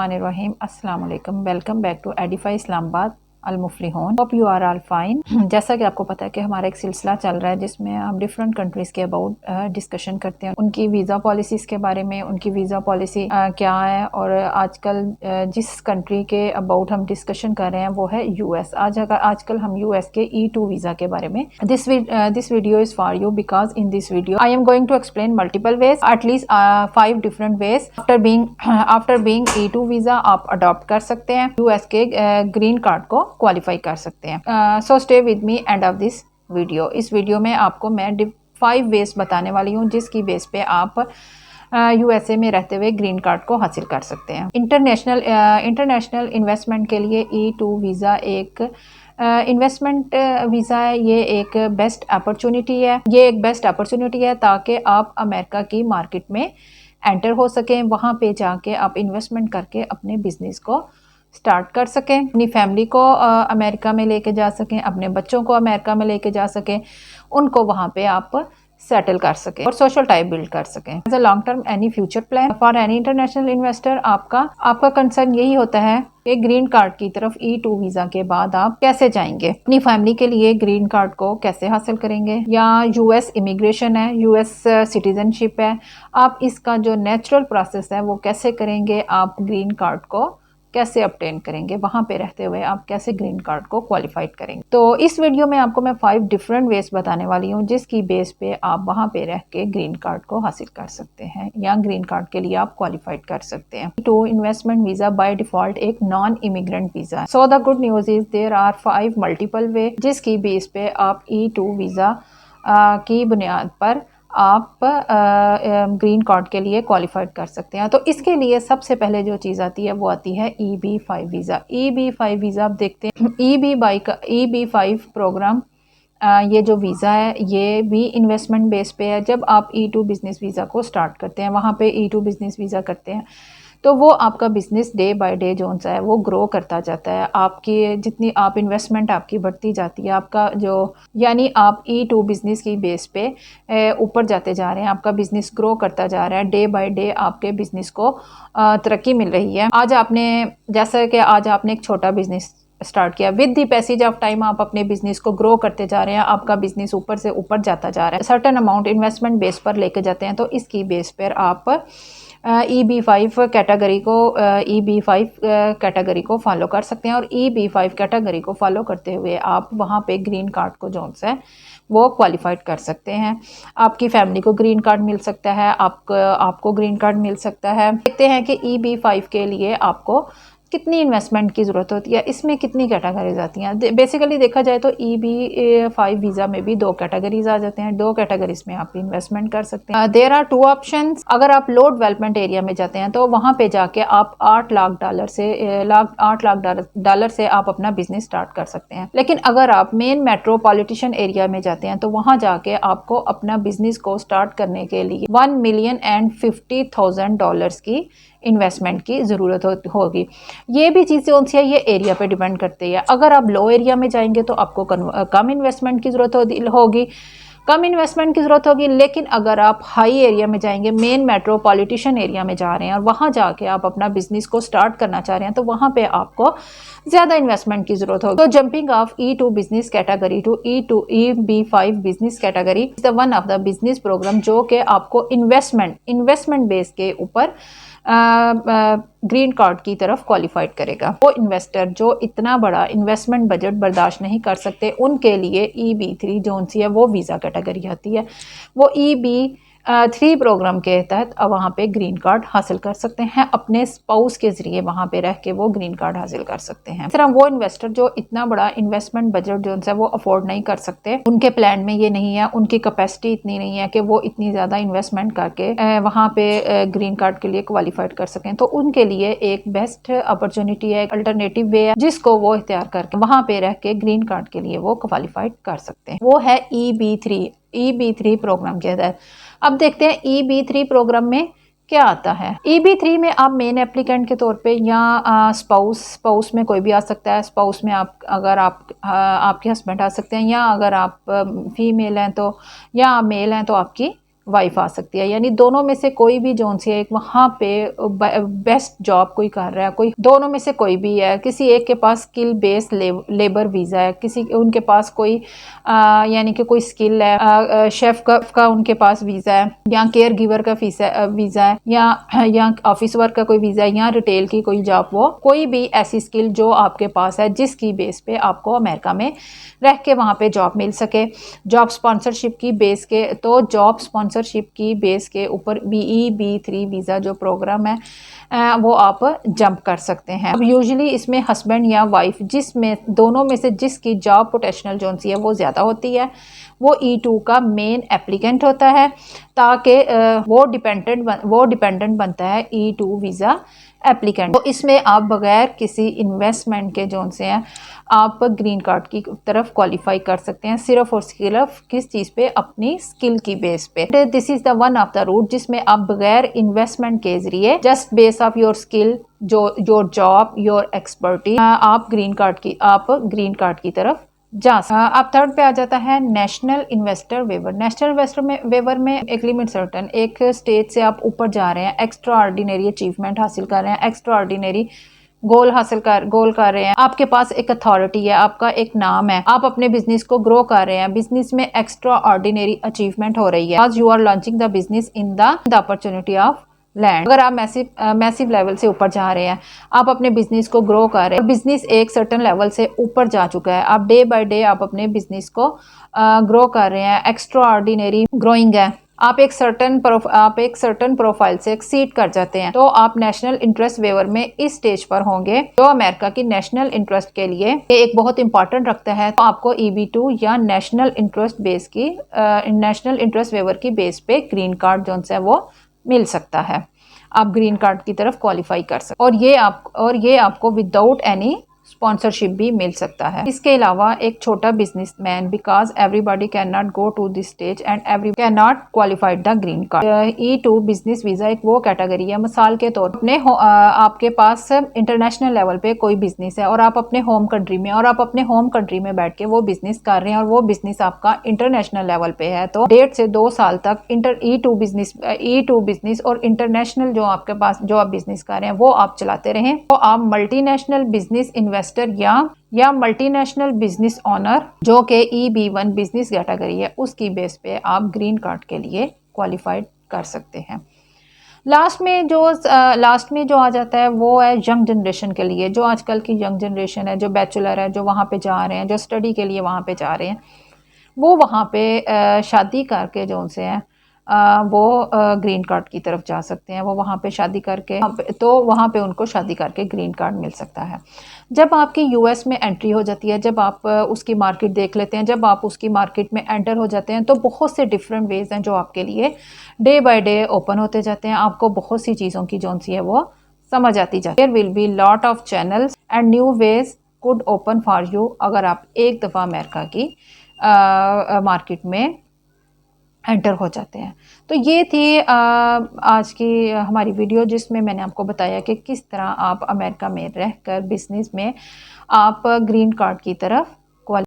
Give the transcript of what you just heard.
बिस्मिल्लाहिर्रहमानिर्रहीम। अस्सलाम वालेकुम। Welcome back to Edify Islamabad Al Muflihun. Hope you are all fine. जैसा कि आपको पता है कि हमारा एक सिलसिला चल रहा है जिसमें हम डिफरेंट कंट्रीज़ के अबाउट डिस्कशन करते हैं, उनकी वीज़ा पॉलिसीज़ के बारे में, उनकी वीज़ा पॉलिसी क्या है। और आजकल जिस कंट्री के अबाउट हम डिस्कशन कर रहे हैं वो है यूएस। आजकल हम यूएस के E2 वीज़ा के बारे में this video is for you because in this video I am going to explain multiple ways, at least 5 different ways after being E2 visa आप अडॉप्ट कर सकते हैं, यूएस के ग्रीन कार्ड को क्वालिफाई कर सकते हैं। So stay with me end of this video. इस वीडियो में आपको मैं 5 वेज बताने वाली हूँ जिसकी बेस पे आप यूएसए में रहते हुए ग्रीन कार्ड को हासिल कर सकते हैं। इंटरनेशनल इन्वेस्टमेंट के लिए E2 वीज़ा एक इन्वेस्टमेंट वीज़ा है। ये एक बेस्ट अपॉर्चुनिटी है ताकि आप अमेरिका की मार्केट में एंटर हो सकें, वहाँ पे जाके आप इन्वेस्टमेंट करके अपने बिजनेस को स्टार्ट कर सकें, अपनी फैमिली को अमेरिका में लेके जा सकें, अपने बच्चों को अमेरिका में लेके जा सकें, उनको वहाँ पे आप सेटल कर सकें और सोशल टाइप बिल्ड कर सकें। As a long term any future plan for any international investor आपका कंसर्न यही होता है कि ग्रीन कार्ड की तरफ E2 वीज़ा के बाद आप कैसे जाएंगे, अपनी फैमिली के लिए ग्रीन कार्ड को कैसे हासिल करेंगे, या यूएस इमिग्रेशन है, यूएस सिटीजनशिप है, आप इसका जो नेचुरल प्रोसेस है वो कैसे करेंगे, आप ग्रीन कार्ड को कैसे ऑब्टेन करेंगे, वहाँ पे रहते हुए आप कैसे ग्रीन कार्ड को क्वालिफाइड करेंगे। तो इस वीडियो में आपको मैं 5 डिफरेंट वेज बताने वाली हूँ जिसकी बेस पे आप वहाँ पे रह के ग्रीन कार्ड को हासिल कर सकते हैं या ग्रीन कार्ड के लिए आप क्वालिफाइड कर सकते हैं। E2 investment visa by default एक नॉन इमिग्रेंट वीज़ा है। So the good news is there are 5 multiple way जिसकी बेस पे आप E2 वीज़ा की बुनियाद पर आप ग्रीन कार्ड के लिए क्वालिफाइड कर सकते हैं। तो इसके लिए सबसे पहले जो चीज़ आती है वो आती है EB-5 वीज़ा। EB-5 वीज़ा आप देखते हैं, EB-5 प्रोग्राम ये जो वीज़ा है ये भी इन्वेस्टमेंट बेस पे है। जब आप E2 बिज़नेस वीज़ा को स्टार्ट करते हैं, वहाँ पे E2 बिज़नेस वीज़ा करते हैं, तो वो आपका बिज़नेस डे बाय डे जो सा है वो ग्रो करता जाता है। आपकी जितनी आप इन्वेस्टमेंट आपकी बढ़ती जाती है, आपका जो यानी आप E2 बिज़नेस की बेस पे ऊपर जाते जा रहे हैं, आपका बिज़नेस ग्रो करता जा रहा है, डे बाय डे आपके बिज़नेस को तरक्की मिल रही है। जैसा कि आज आपने एक छोटा बिज़नेस स्टार्ट किया, with the passage of time आप अपने बिजनेस को ग्रो करते जा रहे हैं, आपका बिजनेस ऊपर से ऊपर जाता जा रहा है, सर्टेन अमाउंट इन्वेस्टमेंट बेस पर लेके जाते हैं। तो इसकी बेस पर आप EB-5 कैटेगरी को फॉलो कर सकते हैं और EB-5 कैटेगरी को फॉलो करते हुए आप वहाँ पे ग्रीन कार्ड को जो है वो क्वालिफाइड कर सकते हैं। आपकी फैमिली को ग्रीन कार्ड मिल सकता है, आपको ग्रीन कार्ड मिल सकता है। देखते हैं कि EB-5 के लिए आपको कितनी इन्वेस्टमेंट की ज़रूरत होती है, इसमें कितनी कैटेगरीज आती हैं। बेसिकली देखा जाए तो EB-5 वीज़ा में भी 2 कैटेगरीज आ जाते हैं, 2 कैटेगरीज में आप इन्वेस्टमेंट कर सकते हैं। There are 2 options. अगर आप लो डेवलपमेंट एरिया में जाते हैं तो वहाँ पे जाके आप $8 लाख से आप अपना बिजनेस स्टार्ट कर सकते हैं। लेकिन अगर आप मेन मेट्रोपॉलिटन एरिया में जाते हैं तो वहाँ जाके आपको अपना बिजनेस को स्टार्ट करने के लिए $1,50,000 की इन्वेस्टमेंट की ज़रूरत होगी। ये भी चीज़ कौन सी है, ये एरिया पे डिपेंड करती है। अगर आप लो एरिया में जाएंगे तो आपको कम इन्वेस्टमेंट की ज़रूरत होगी, लेकिन अगर आप हाई एरिया में जाएंगे, मेन मेट्रोपॉलिटन एरिया में जा रहे हैं और वहाँ जाके आप अपना बिजनेस को स्टार्ट करना चाह रहे हैं तो वहाँ पे आपको ज़्यादा इन्वेस्टमेंट की ज़रूरत होगी। तो jumping of E2 business category to EB-5 business category is the one of the business program जो कि आपको इन्वेस्टमेंट बेस के ऊपर ग्रीन कार्ड की तरफ क्वालिफाइड करेगा। वो इन्वेस्टर जो इतना बड़ा इन्वेस्टमेंट बजट बर्दाश्त नहीं कर सकते, उनके लिए EB-3 जो सी है वो वीज़ा कैटेगरी आती है। वो EB-3 प्रोग्राम के तहत वहाँ पे ग्रीन कार्ड हासिल कर सकते हैं, अपने स्पाउस के ज़रिए वहाँ पे रह के वो ग्रीन कार्ड हासिल कर सकते हैं। इस तरह वो इन्वेस्टर जो इतना बड़ा इन्वेस्टमेंट बजट जो है वो अफोर्ड नहीं कर सकते, उनके प्लान में ये नहीं है, उनकी कैपेसिटी इतनी नहीं है कि वो इतनी ज़्यादा इन्वेस्टमेंट करके वहाँ पे ग्रीन कार्ड के लिए क्वालिफाइड कर सकें, तो उनके लिए एक बेस्ट अपॉर्चुनिटी है, एक अल्टरनेटिव वे है जिसको वो इख्तियार करके वहाँ पे रह के ग्रीन कार्ड के लिए वो क्वालिफाइड कर सकते हैं। वो है EB-3 प्रोग्राम के तहत। अब देखते हैं EB-3 प्रोग्राम में क्या आता है। EB-3 में आप मेन एप्लीकेंट के तौर पे या स्पाउस में कोई भी आ सकता है। स्पाउस में आपके हस्बैंड आ सकते हैं, या अगर आप फीमेल हैं तो या मेल हैं तो आपकी वाइफ आ सकती है, यानी दोनों में से कोई भी जोन सी है, एक वहाँ पे बेस्ट जॉब कोई कर रहा है, कोई दोनों में से कोई भी है, किसी एक के पास स्किल बेस्ड लेबर वीज़ा है, किसी उनके पास कोई यानी कि कोई स्किल है, शेफ का उनके पास वीज़ा है, या केयर गिवर का वीज़ा है, या ऑफिस वर्क का कोई वीज़ा है, या रिटेल की कोई जॉब, वो कोई भी ऐसी स्किल जो आपके पास है जिसकी बेस पे आपको अमेरिका में रह के वहाँ पे जॉब मिल सके। जॉब स्पॉन्सरशिप की बेस के, तो जॉब स्पॉन्सरशिप की बेस के ऊपर BE-B3 वीज़ा जो प्रोग्राम है वो आप जंप कर सकते हैं। अब यूजुअली इसमें हस्बैंड या वाइफ जिसमें दोनों में से जिसकी जॉब पोटेंशियल जो सी है वो ज़्यादा होती है, वो E2 का मेन एप्लीकेंट होता है, ताकि वो डिपेंडेंट बनता है E2 वीज़ा एप्लीकेंट। तो इसमें आप बगैर किसी इन्वेस्टमेंट के जो से हैं आप ग्रीन कार्ड की तरफ क्वालिफाई कर सकते हैं, सिर्फ और सिर्फ किस चीज़ पे, अपनी स्किल की बेस पे। This is the one of the route जिसमें आप बगैर इन्वेस्टमेंट के जरिए just base of your skill, जो योर जॉब, योर एक्सपर्टीज, आप ग्रीन कार्ड की तरफ जा सकते। अब थर्ड पे आ जाता है national investor waiver. National investor waiver में एक लिमिट सर्टन, एक स्टेज से आप ऊपर जा रहे हैं, एक्स्ट्रा ऑर्डिनरी अचीवमेंट हासिल कर रहे हैं, एक्स्ट्रा ऑर्डिनरी गोल कर रहे हैं, आपके पास एक अथॉरिटी है, आपका एक नाम है, आप अपने बिजनेस को ग्रो कर रहे हैं, बिजनेस में एक्स्ट्रा ऑर्डिनरी अचीवमेंट हो रही है, आज you are launching the business in the opportunity of land. अगर आप मैसिव लेवल से ऊपर जा रहे हैं, आप अपने बिजनेस को ग्रो कर रहे हैं, बिजनेस एक सर्टन लेवल से ऊपर जा चुका है, आप डे बाय डे आप अपने बिजनेस को ग्रो कर रहे हैं, एक्स्ट्रा ऑर्डिनरी ग्रोइंग है, आप एक सर्टन प्रोफाइल से एक्सीड कर जाते हैं, तो आप नेशनल इंटरेस्ट वेवर में इस स्टेज पर होंगे, जो अमेरिका की नेशनल इंटरेस्ट के लिए एक बहुत इंपॉर्टेंट रखता है। तो आपको EB2 या नेशनल इंटरेस्ट वेवर की बेस पे ग्रीन कार्ड जो है वो मिल सकता है, आप ग्रीन कार्ड की तरफ क्वालिफाई कर सकते, और ये आपको विदाउट एनी स्पॉन्सरशिप भी मिल सकता है। इसके अलावा एक छोटा businessman, because everybody can not go to this stage and every can not qualified the green card. E2 business visa एक वो कैटेगरी है, मिसाल के तौर पर आपके पास इंटरनेशनल लेवल पे कोई बिजनेस है और आप अपने होम कंट्री में बैठ के वो बिजनेस कर रहे हैं, और वो बिजनेस आपका इंटरनेशनल लेवल पे है, तो 1.5 से 2 साल तक E2 बिजनेस और इंटरनेशनल जो आपके पास जो आप बिजनेस कर रहे हैं वो आप चलाते रहें, तो आप मल्टीनेशनल बिजनेस इन्वेस्टर या मल्टीनेशनल बिजनेस ऑनर, जो कि EB1 बिजनेस कैटेगरी है, उसकी बेस पे आप ग्रीन कार्ड के लिए क्वालिफाइड कर सकते हैं। लास्ट में जो आ जाता है वो है यंग जनरेशन के लिए, जो आजकल की यंग जनरेशन है, जो बैचलर है, जो वहाँ पे जा रहे हैं, जो स्टडी के लिए वहाँ पे जा रहे हैं, वो वहाँ पे शादी करके जो उनसे हैं वो ग्रीन कार्ड की तरफ जा सकते हैं, वो वहाँ पे शादी करके, तो वहाँ पे उनको शादी करके ग्रीन कार्ड मिल सकता है। जब आपकी US में एंट्री हो जाती है, जब आप उसकी मार्केट देख लेते हैं, जब आप उसकी मार्केट में एंटर हो जाते हैं, तो बहुत से डिफरेंट वेज हैं जो आपके लिए डे बाय डे ओपन होते जाते हैं, आपको बहुत सी चीज़ों की जो सी है वो समझ आती जाती है। There will be lot of channels and new ways could open for you, अगर आप एक दफ़ा अमेरिका की मार्केट में एंटर हो जाते हैं। तो ये थी आज की हमारी वीडियो, जिसमें मैंने आपको बताया कि किस तरह आप अमेरिका में रहकर बिजनेस में आप ग्रीन कार्ड की तरफ